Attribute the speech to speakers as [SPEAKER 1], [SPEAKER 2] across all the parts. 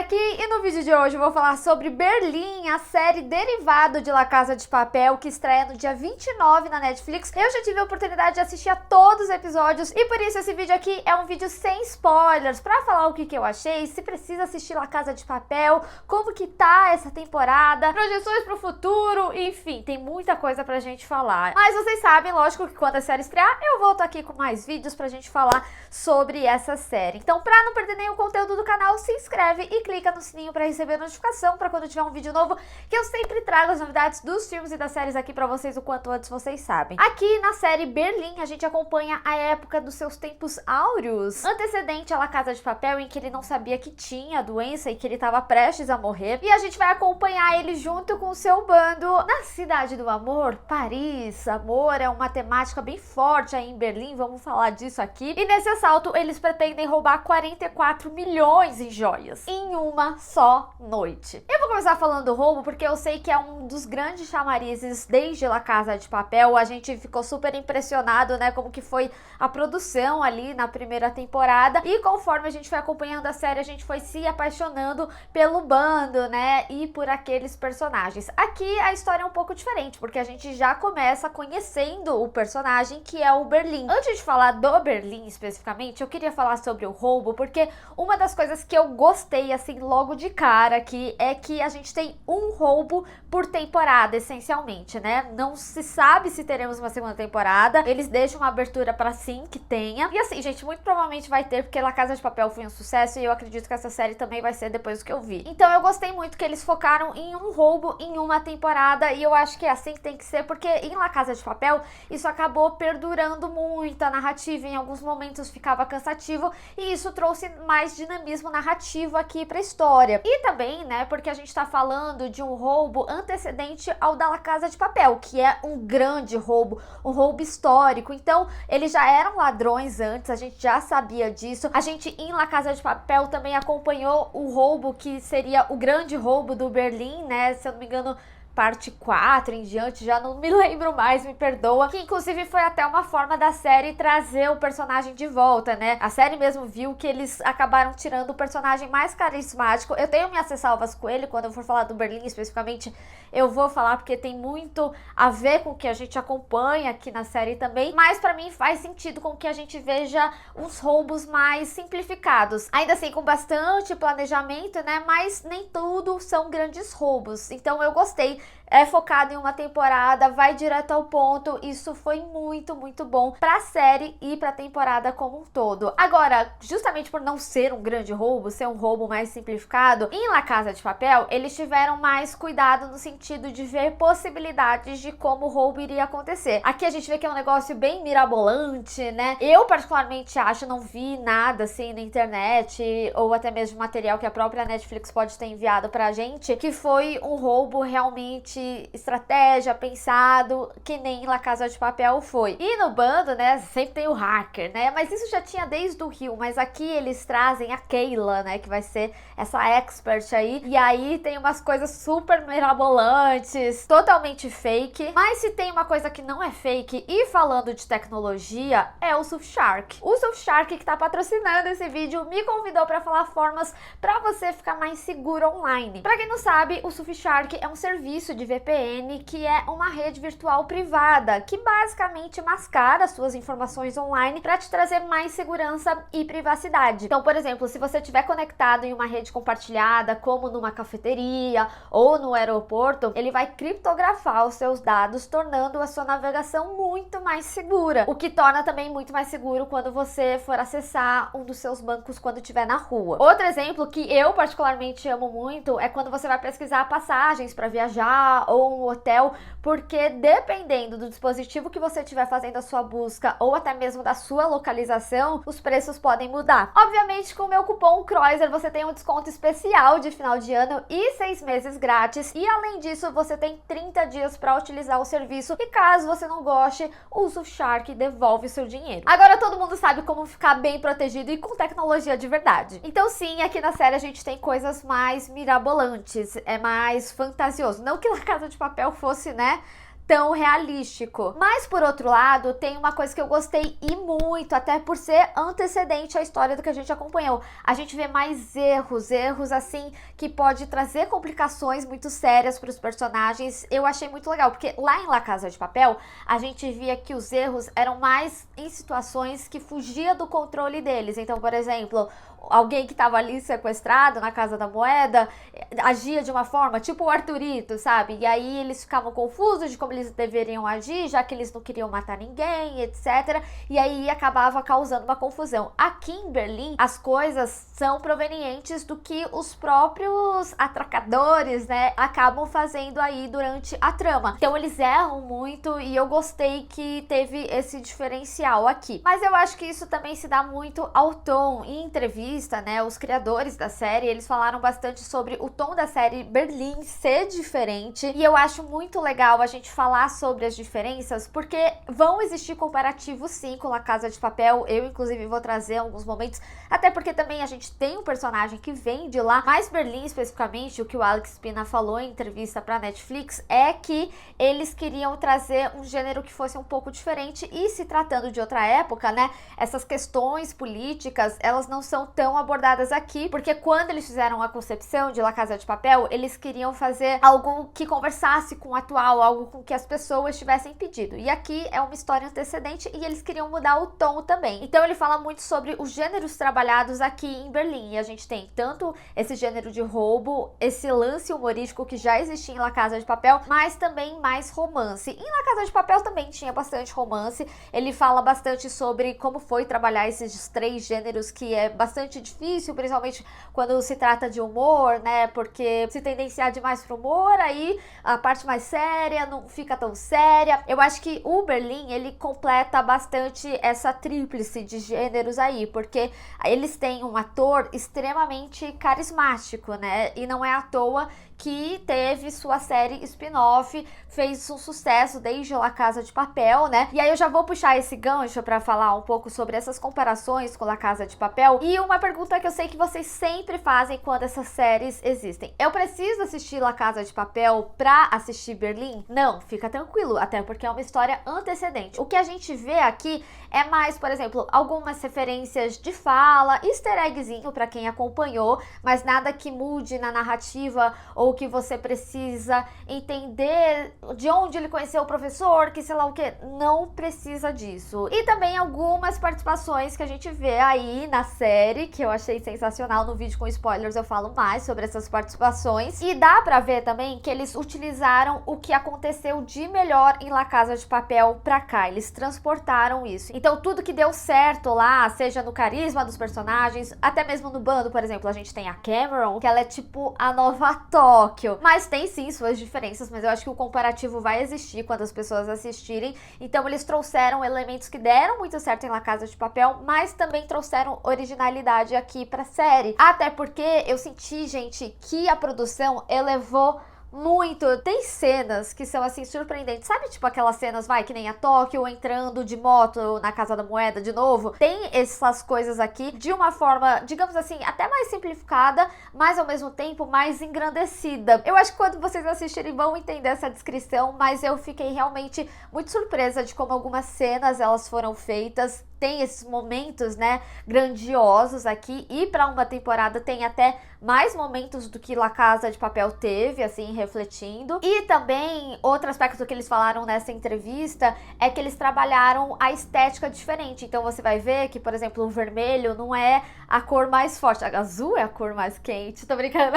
[SPEAKER 1] aqui e no vídeo de hoje eu vou falar sobre Berlim, a série derivada de La Casa de Papel, que estreia no dia 29 na Netflix. Eu já tive a oportunidade de assistir a todos os episódios e por isso esse vídeo aqui é um vídeo sem spoilers, pra falar o que eu achei, se precisa assistir La Casa de Papel, como que tá essa temporada, projeções pro futuro, enfim, tem muita coisa pra gente falar. Mas vocês sabem, lógico, que quando a série estrear, eu volto aqui com mais vídeos pra gente falar sobre essa série. Então, pra não perder nenhum conteúdo do canal, se inscreve e clica no sininho para receber notificação para quando tiver um vídeo novo, que eu sempre trago as novidades dos filmes e das séries aqui para vocês o quanto antes vocês sabem. Aqui na série Berlim, a gente acompanha a época dos seus tempos áureos, antecedente à La Casa de Papel, em que ele não sabia que tinha a doença e que ele estava prestes a morrer. E a gente vai acompanhar ele junto com o seu bando na Cidade do Amor, Paris. Amor é uma temática bem forte aí em Berlim, vamos falar disso aqui. E nesse assalto, eles pretendem roubar 44 milhões em joias em uma só noite. Eu vou começar falando do roubo porque eu sei que é um dos grandes chamarizes desde La Casa de Papel. A gente ficou super impressionado, né, como que foi a produção ali na primeira temporada, e conforme a gente foi acompanhando a série, a gente foi se apaixonando pelo bando, né, e por aqueles personagens. Aqui a história é um pouco diferente, porque a gente já começa conhecendo o personagem que é o Berlim. Antes de falar do Berlim especificamente, eu queria falar sobre o roubo, porque uma das coisas que eu gostei assim logo de cara aqui é que a gente tem um roubo por temporada, essencialmente, né? Não se sabe se teremos uma segunda temporada, eles deixam uma abertura para sim que tenha. E assim, gente, muito provavelmente vai ter, porque La Casa de Papel foi um sucesso e eu acredito que essa série também vai ser depois do que eu vi. Então eu gostei muito que eles focaram em um roubo em uma temporada, e eu acho que é assim que tem que ser, porque em La Casa de Papel isso acabou perdurando muito a narrativa, em alguns momentos ficava cansativo, e isso trouxe mais dinamismo narrativo aqui pra história. E também, né, porque a gente tá falando de um roubo antecedente ao da La Casa de Papel, que é um grande roubo, um roubo histórico. Então, eles já eram ladrões antes, a gente já sabia disso. A gente em La Casa de Papel também acompanhou o roubo que seria o grande roubo do Berlim, né, se eu não me engano, parte 4 em diante, já não me lembro mais, me perdoa, que inclusive foi até uma forma da série trazer o personagem de volta, né? A série mesmo viu que eles acabaram tirando o personagem mais carismático. Eu tenho minhas ressalvas com ele, quando eu for falar do Berlim especificamente, eu vou falar porque tem muito a ver com o que a gente acompanha aqui na série também, mas pra mim faz sentido com que a gente veja uns roubos mais simplificados, ainda assim com bastante planejamento, né? Mas nem tudo são grandes roubos, então eu gostei. É focado em uma temporada, vai direto ao ponto, isso foi muito bom pra série e pra temporada como um todo. Agora, justamente por não ser um grande roubo, ser um roubo mais simplificado, em La Casa de Papel, eles tiveram mais cuidado no sentido de ver possibilidades de como o roubo iria acontecer. Aqui a gente vê que é um negócio bem mirabolante, né? Eu particularmente acho, não vi nada assim na internet, ou até mesmo material que a própria Netflix pode ter enviado pra gente, que foi um roubo realmente estratégia, pensado, que nem La Casa de Papel foi. E no bando, né, sempre tem o hacker, né, mas isso já tinha desde o Rio, mas aqui eles trazem a Keila, né, que vai ser essa expert aí, e aí tem umas coisas super mirabolantes, totalmente fake, mas se tem uma coisa que não é fake, e falando de tecnologia, é o Surfshark. O Surfshark, que tá patrocinando esse vídeo, me convidou para falar formas para você ficar mais seguro online. Para quem não sabe, o Surfshark é um serviço de VPN, que é uma rede virtual privada, que basicamente mascara suas informações online para te trazer mais segurança e privacidade. Então, por exemplo, se você estiver conectado em uma rede compartilhada, como numa cafeteria ou no aeroporto, ele vai criptografar os seus dados, tornando a sua navegação muito mais segura, o que torna também muito mais seguro quando você for acessar um dos seus bancos quando estiver na rua. Outro exemplo que eu particularmente amo muito é quando você vai pesquisar passagens para viajar ou um hotel, porque dependendo do dispositivo que você estiver fazendo a sua busca ou até mesmo da sua localização, os preços podem mudar. Obviamente, com o meu cupom Croiser você tem um desconto especial de final de ano e 6 meses grátis, e além disso você tem 30 dias para utilizar o serviço, e caso você não goste, o Surfshark devolve o seu dinheiro. Agora todo mundo sabe como ficar bem protegido e com tecnologia de verdade. Então sim, aqui na série a gente tem coisas mais mirabolantes, é mais fantasioso. Não que La Casa de Papel fosse, né, tão realístico. Mas por outro lado, tem uma coisa que eu gostei e muito, até por ser antecedente à história do que a gente acompanhou. A gente vê mais erros assim, que pode trazer complicações muito sérias para os personagens. Eu achei muito legal, porque lá em La Casa de Papel, a gente via que os erros eram mais em situações que fugia do controle deles. Então, por exemplo, alguém que estava ali sequestrado na Casa da Moeda agia de uma forma, tipo o Arthurito, sabe? E aí eles ficavam confusos de como eles deveriam agir, já que eles não queriam matar ninguém, etc. E aí acabava causando uma confusão. Aqui em Berlim, as coisas são provenientes do que os próprios atracadores, né, acabam fazendo aí durante a trama. Então eles erram muito e eu gostei que teve esse diferencial aqui. Mas eu acho que isso também se dá muito ao tom. Em entrevista, né, os criadores da série, eles falaram bastante sobre o tom da série Berlim ser diferente, e eu acho muito legal a gente falar sobre as diferenças, porque vão existir comparativos sim com La Casa de Papel. Eu inclusive vou trazer alguns momentos, até porque também a gente tem um personagem que vem de lá, mas Berlim especificamente, o que o Alex Pina falou em entrevista pra Netflix, é que eles queriam trazer um gênero que fosse um pouco diferente, e se tratando de outra época, né, essas questões políticas, elas não são tão abordadas aqui, porque quando eles fizeram a concepção de La Casa de Papel, eles queriam fazer algo que conversasse com o atual, algo com que as pessoas tivessem pedido. E aqui é uma história antecedente e eles queriam mudar o tom também. Então ele fala muito sobre os gêneros trabalhados aqui em Berlim. E a gente tem tanto esse gênero de roubo, esse lance humorístico que já existia em La Casa de Papel, mas também mais romance. Em La Casa de Papel também tinha bastante romance. Ele fala bastante sobre como foi trabalhar esses 3 gêneros, que é bastante difícil, principalmente quando se trata de humor, né? Porque se tendenciar demais pro humor, aí a parte mais séria não fica tão séria. Eu acho que o Berlim, ele completa bastante essa tríplice de gêneros aí, porque eles têm um ator extremamente carismático, né? E não é à toa que teve sua série spin-off, fez um sucesso desde La Casa de Papel, né? E aí eu já vou puxar esse gancho pra falar um pouco sobre essas comparações com La Casa de Papel. E uma pergunta que eu sei que vocês sempre fazem quando essas séries existem: eu preciso assistir La Casa de Papel pra assistir Berlim? Não, fica tranquilo, até porque é uma história antecedente. O que a gente vê aqui é mais, por exemplo, algumas referências de fala, easter eggzinho pra quem acompanhou, mas nada que mude na narrativa ou que você precisa entender de onde ele conheceu o professor, que sei lá o que. Não precisa disso. E também algumas participações que a gente vê aí na série, que eu achei sensacional. No vídeo com spoilers eu falo mais sobre essas participações. E dá pra ver também que eles utilizaram o que aconteceu de melhor em La Casa de Papel pra cá. Eles transportaram isso. Então tudo que deu certo lá, seja no carisma dos personagens, até mesmo no bando, por exemplo, a gente tem a Cameron, que ela é tipo a nova Tóquio. Mas tem sim suas diferenças, mas eu acho que o comparativo vai existir quando as pessoas assistirem. Então eles trouxeram elementos que deram muito certo em La Casa de Papel, mas também trouxeram originalidade aqui pra série. Até porque eu senti, gente, que a produção elevou muito. Tem cenas que são assim surpreendentes, sabe, tipo aquelas cenas, vai, que nem a Tóquio entrando de moto na Casa da Moeda de novo. Tem essas coisas aqui de uma forma, digamos assim, até mais simplificada, mas ao mesmo tempo mais engrandecida. Eu acho que quando vocês assistirem vão entender essa descrição, mas eu fiquei realmente muito surpresa de como algumas cenas elas foram feitas. Tem esses momentos, né, grandiosos aqui, e para uma temporada tem até mais momentos do que La Casa de Papel teve, assim, refletindo. E também, outro aspecto que eles falaram nessa entrevista é que eles trabalharam a estética diferente. Então você vai ver que, por exemplo, o vermelho não é a cor mais forte, a azul é a cor mais quente, tô brincando.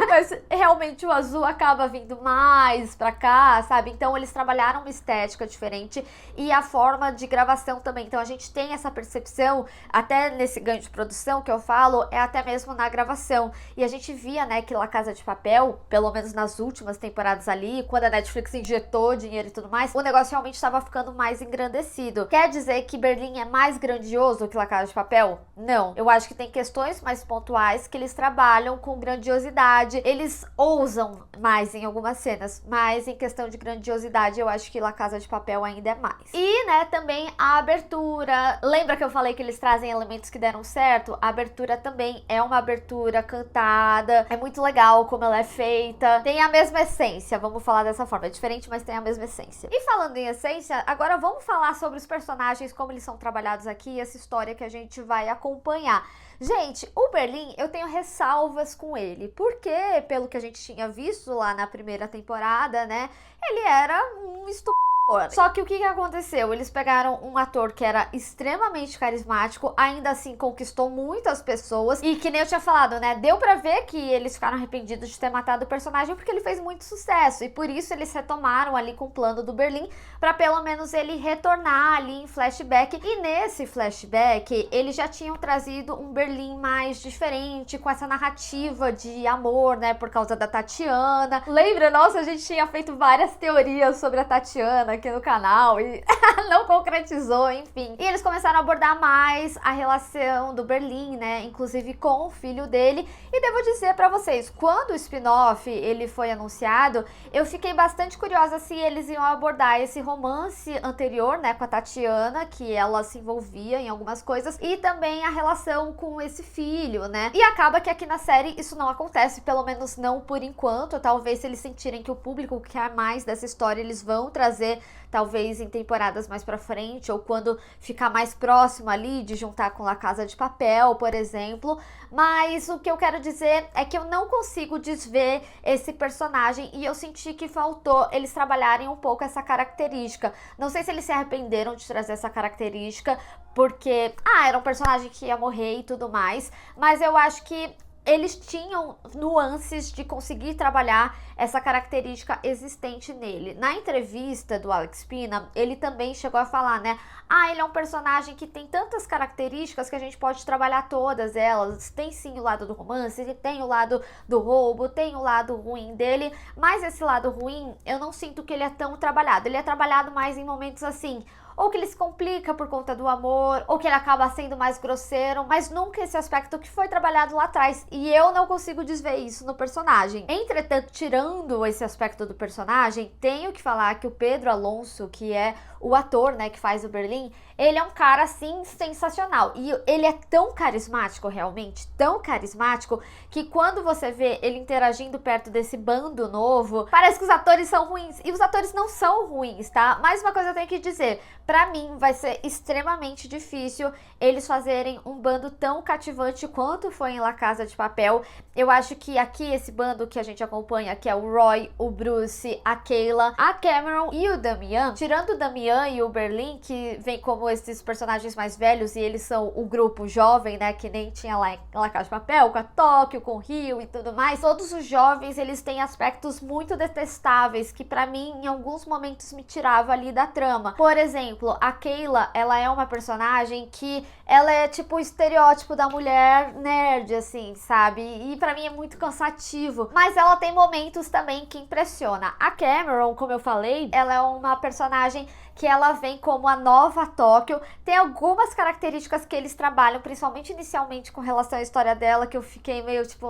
[SPEAKER 1] Mas realmente o azul acaba vindo mais pra cá, sabe? Então eles trabalharam uma estética diferente e a forma de gravação também. Então a gente tem essa percepção, até nesse ganho de produção que eu falo, é até mesmo na gravação. E a gente via, né, que La Casa de Papel, pelo menos nas últimas temporadas ali, quando a Netflix injetou dinheiro e tudo mais, o negócio realmente estava ficando mais engrandecido. Quer dizer que Berlim é mais grandioso que La Casa de Papel? Não. Eu acho que tem questões mais pontuais que eles trabalham com grandiosidade. Eles ousam mais em algumas cenas, mas em questão de grandiosidade eu acho que La Casa de Papel ainda é mais. E, né, também a abertura, abertura, lembra que eu falei que eles trazem elementos que deram certo? A abertura também é uma abertura cantada, é muito legal como ela é feita, tem a mesma essência, vamos falar dessa forma, é diferente, mas tem a mesma essência. E falando em essência, agora vamos falar sobre os personagens, como eles são trabalhados aqui, essa história que a gente vai acompanhar. Gente, o Berlim, eu tenho ressalvas com ele, porque, pelo que a gente tinha visto lá na primeira temporada, né, ele era um estuprador. Só que o que aconteceu? Eles pegaram um ator que era extremamente carismático, ainda assim conquistou muitas pessoas, e que nem eu tinha falado, né, deu pra ver que eles ficaram arrependidos de ter matado o personagem porque ele fez muito sucesso, e por isso eles retomaram ali com o plano do Berlim, pra pelo menos ele retornar ali em flashback, e nesse flashback eles já tinham trazido um Berlim mais diferente, com essa narrativa de amor, né, por causa da Tatiana. Lembra? Nossa, a gente tinha feito várias teorias sobre a Tatiana aqui no canal e não concretizou, enfim. E eles começaram a abordar mais a relação do Berlim, né, inclusive com o filho dele. E devo dizer pra vocês, quando o spin-off ele foi anunciado, eu fiquei bastante curiosa se eles iam abordar esse romance anterior, né, com a Tatiana, que ela se envolvia em algumas coisas, e também a relação com esse filho, né. E acaba que aqui na série isso não acontece, pelo menos não por enquanto. Talvez se eles sentirem que o público quer mais dessa história, eles vão trazer talvez em temporadas mais pra frente, ou quando ficar mais próximo ali de juntar com La Casa de Papel, por exemplo. Mas o que eu quero dizer é que eu não consigo desver esse personagem, e eu senti que faltou eles trabalharem um pouco essa característica. Não sei se eles se arrependeram de trazer essa característica, porque, era um personagem que ia morrer e tudo mais, mas eu acho que eles tinham nuances de conseguir trabalhar essa característica existente nele. Na entrevista do Alex Pina, ele também chegou a falar, né? Ele é um personagem que tem tantas características que a gente pode trabalhar todas elas. Tem sim o lado do romance, ele tem o lado do roubo, tem o lado ruim dele, mas esse lado ruim, eu não sinto que ele é tão trabalhado. Ele é trabalhado mais em momentos assim, ou que ele se complica por conta do amor, ou que ele acaba sendo mais grosseiro, mas nunca esse aspecto que foi trabalhado lá atrás, e eu não consigo desver isso no personagem. Entretanto, tirando esse aspecto do personagem, tenho que falar que o Pedro Alonso, que é o ator, né, que faz o Berlim, ele é um cara, assim, sensacional, e ele é tão carismático, realmente, tão carismático, que quando você vê ele interagindo perto desse bando novo, parece que os atores são ruins, e os atores não são ruins, tá? Mas uma coisa eu tenho que dizer, pra mim vai ser extremamente difícil eles fazerem um bando tão cativante quanto foi em La Casa de Papel. Eu acho que aqui esse bando que a gente acompanha, que é o Roy, o Bruce, a Kayla, a Cameron e o Damian, tirando o Damian e o Berlim, que vem como esses personagens mais velhos e eles são o grupo jovem, né, que nem tinha lá em La Casa de Papel, com a Tóquio, com o Rio e tudo mais, todos os jovens, eles têm aspectos muito detestáveis que pra mim, em alguns momentos, me tirava ali da trama. Por exemplo, a Kayla, ela é uma personagem que ela é tipo o estereótipo da mulher nerd, assim, sabe? E pra mim é muito cansativo. Mas ela tem momentos também que impressiona. A Cameron, como eu falei, ela é uma personagem que ela vem como a nova Tóquio. Tem algumas características que eles trabalham, principalmente inicialmente com relação à história dela, que eu fiquei meio tipo,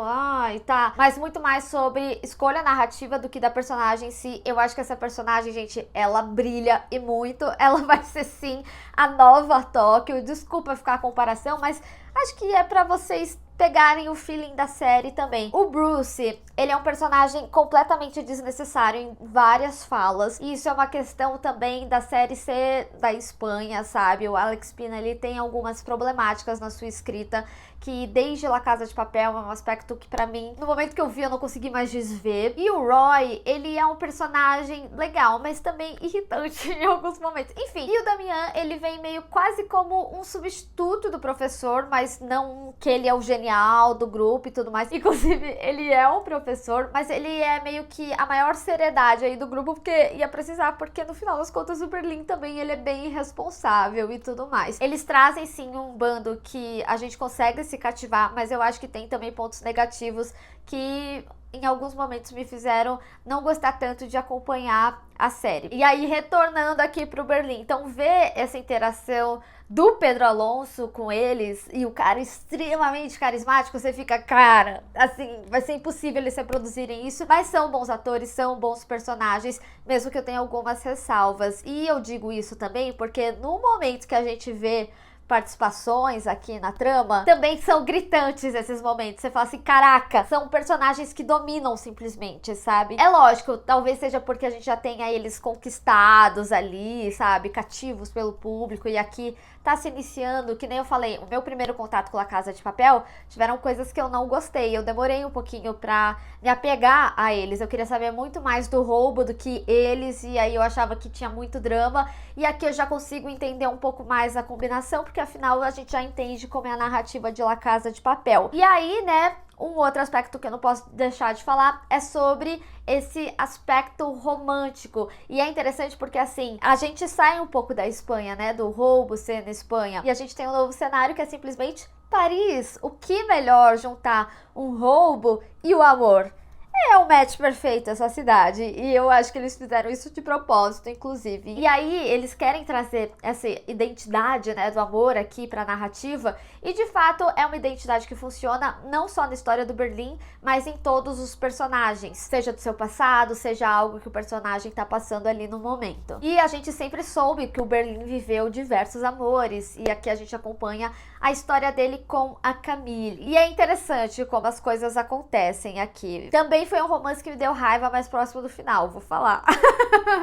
[SPEAKER 1] tá. Mas muito mais sobre escolha narrativa do que da personagem em si. Eu acho que essa personagem, gente, ela brilha e muito. Ela vai ser sim a nova Tóquio. Desculpa ficar a comparação, mas acho que é pra vocês pegarem o feeling da série também. O Bruce, ele é um personagem completamente desnecessário em várias falas, e isso é uma questão também da série ser da Espanha, sabe? O Alex Pina, ele tem algumas problemáticas na sua escrita, que desde La Casa de Papel é um aspecto que pra mim, no momento que eu vi, eu não consegui mais desver. E o Roy, ele é um personagem legal, mas também irritante em alguns momentos. Enfim, e o Damian, ele vem meio quase como um substituto do professor, mas não que ele é o genial do grupo e tudo mais. Inclusive, ele é um professor, mas ele é meio que a maior seriedade aí do grupo, porque ia precisar, porque no final das contas o Berlim também, ele é bem irresponsável e tudo mais. Eles trazem sim um bando que a gente consegue se cativar, mas eu acho que tem também pontos negativos que em alguns momentos me fizeram não gostar tanto de acompanhar a série. E aí, retornando aqui pro Berlim, então ver essa interação do Pedro Alonso com eles e o cara extremamente carismático, você fica, cara, assim, vai ser impossível eles reproduzirem isso, mas são bons atores, são bons personagens, mesmo que eu tenha algumas ressalvas. E eu digo isso também porque no momento que a gente vê participações aqui na trama, também são gritantes esses momentos. Você fala assim, caraca, são personagens que dominam simplesmente, sabe? É lógico, talvez seja porque a gente já tenha eles conquistados ali, sabe? Cativos pelo público, e aqui tá se iniciando, que nem eu falei, o meu primeiro contato com La Casa de Papel, tiveram coisas que eu não gostei, eu demorei um pouquinho pra me apegar a eles, eu queria saber muito mais do roubo do que eles, e aí eu achava que tinha muito drama, e aqui eu já consigo entender um pouco mais a combinação, porque afinal a gente já entende como é a narrativa de La Casa de Papel. E aí, né, um outro aspecto que eu não posso deixar de falar é sobre esse aspecto romântico. E é interessante porque, assim, a gente sai um pouco da Espanha, né? Do roubo ser na Espanha. E a gente tem um novo cenário que é simplesmente Paris. O que melhor juntar um roubo e o amor? É o match perfeito essa cidade, e eu acho que eles fizeram isso de propósito, inclusive. E aí eles querem trazer essa identidade, né, do amor aqui pra narrativa, e de fato é uma identidade que funciona não só na história do Berlim, mas em todos os personagens, seja do seu passado, seja algo que o personagem tá passando ali no momento. E a gente sempre soube que o Berlim viveu diversos amores, e aqui a gente acompanha a história dele com a Camille. E é interessante como as coisas acontecem aqui. Também foi um romance que me deu raiva mais próximo do final, vou falar.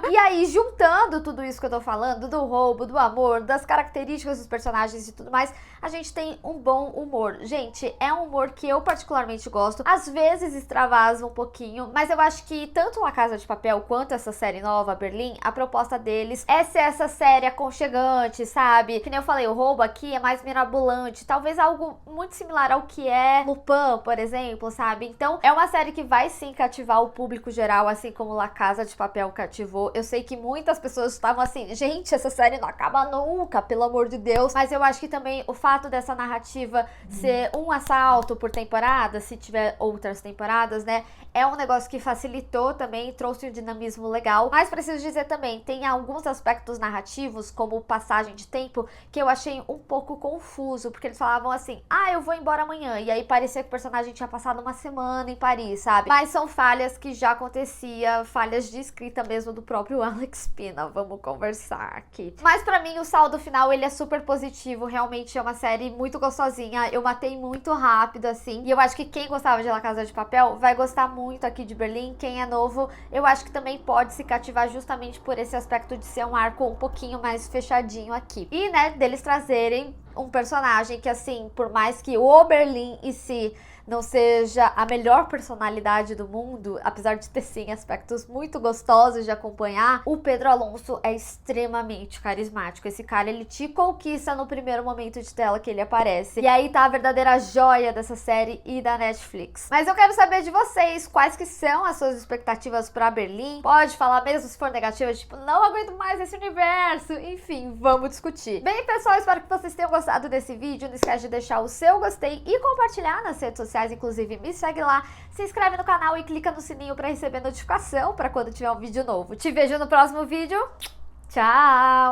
[SPEAKER 1] E aí, juntando tudo isso que eu tô falando, do roubo, do amor, das características dos personagens e tudo mais, a gente tem um bom humor. Gente, é um humor que eu particularmente gosto. Às vezes extravasa um pouquinho, mas eu acho que tanto La Casa de Papel quanto essa série nova, Berlim, a proposta deles é ser essa série aconchegante, sabe? Que nem eu falei, o roubo aqui é mais mirabolante, talvez algo muito similar ao que é Lupin, por exemplo, sabe? Então, é uma série que vai sim cativar o público geral, assim como La Casa de Papel cativou. Eu sei que muitas pessoas estavam assim, gente, essa série não acaba nunca, pelo amor de Deus. Mas eu acho que também o fato dessa narrativa ser um assalto por temporada, se tiver outras temporadas, né, é um negócio que facilitou também, trouxe um dinamismo legal. Mas preciso dizer também, tem alguns aspectos narrativos, como passagem de tempo, que eu achei um pouco confuso, porque eles falavam assim, ah, eu vou embora amanhã, e aí parecia que o personagem tinha passado uma semana em Paris, sabe? Mas são falhas que já acontecia, falhas de escrita mesmo do próprio Alex Pina, vamos conversar aqui. Mas pra mim o saldo final ele é super positivo, realmente é uma série muito gostosinha, eu matei muito rápido assim, e eu acho que quem gostava de La Casa de Papel vai gostar muito aqui de Berlim. Quem é novo, eu acho que também pode se cativar justamente por esse aspecto de ser um arco um pouquinho mais fechadinho aqui. E, né, deles trazerem um personagem que, assim, por mais que o Berlim em si não seja a melhor personalidade do mundo, apesar de ter sim aspectos muito gostosos de acompanhar, o Pedro Alonso é extremamente carismático. Esse cara, ele te conquista no primeiro momento de tela que ele aparece. E aí tá a verdadeira joia dessa série e da Netflix. Mas eu quero saber de vocês, quais que são as suas expectativas pra Berlim? Pode falar mesmo se for negativa, tipo, não aguento mais esse universo. Enfim, vamos discutir. Bem, pessoal, espero que vocês tenham gostado desse vídeo. Não esquece de deixar o seu gostei e compartilhar nas redes sociais. Inclusive, me segue lá, se inscreve no canal e clica no sininho para receber notificação para quando tiver um vídeo novo. Te vejo no próximo vídeo. Tchau!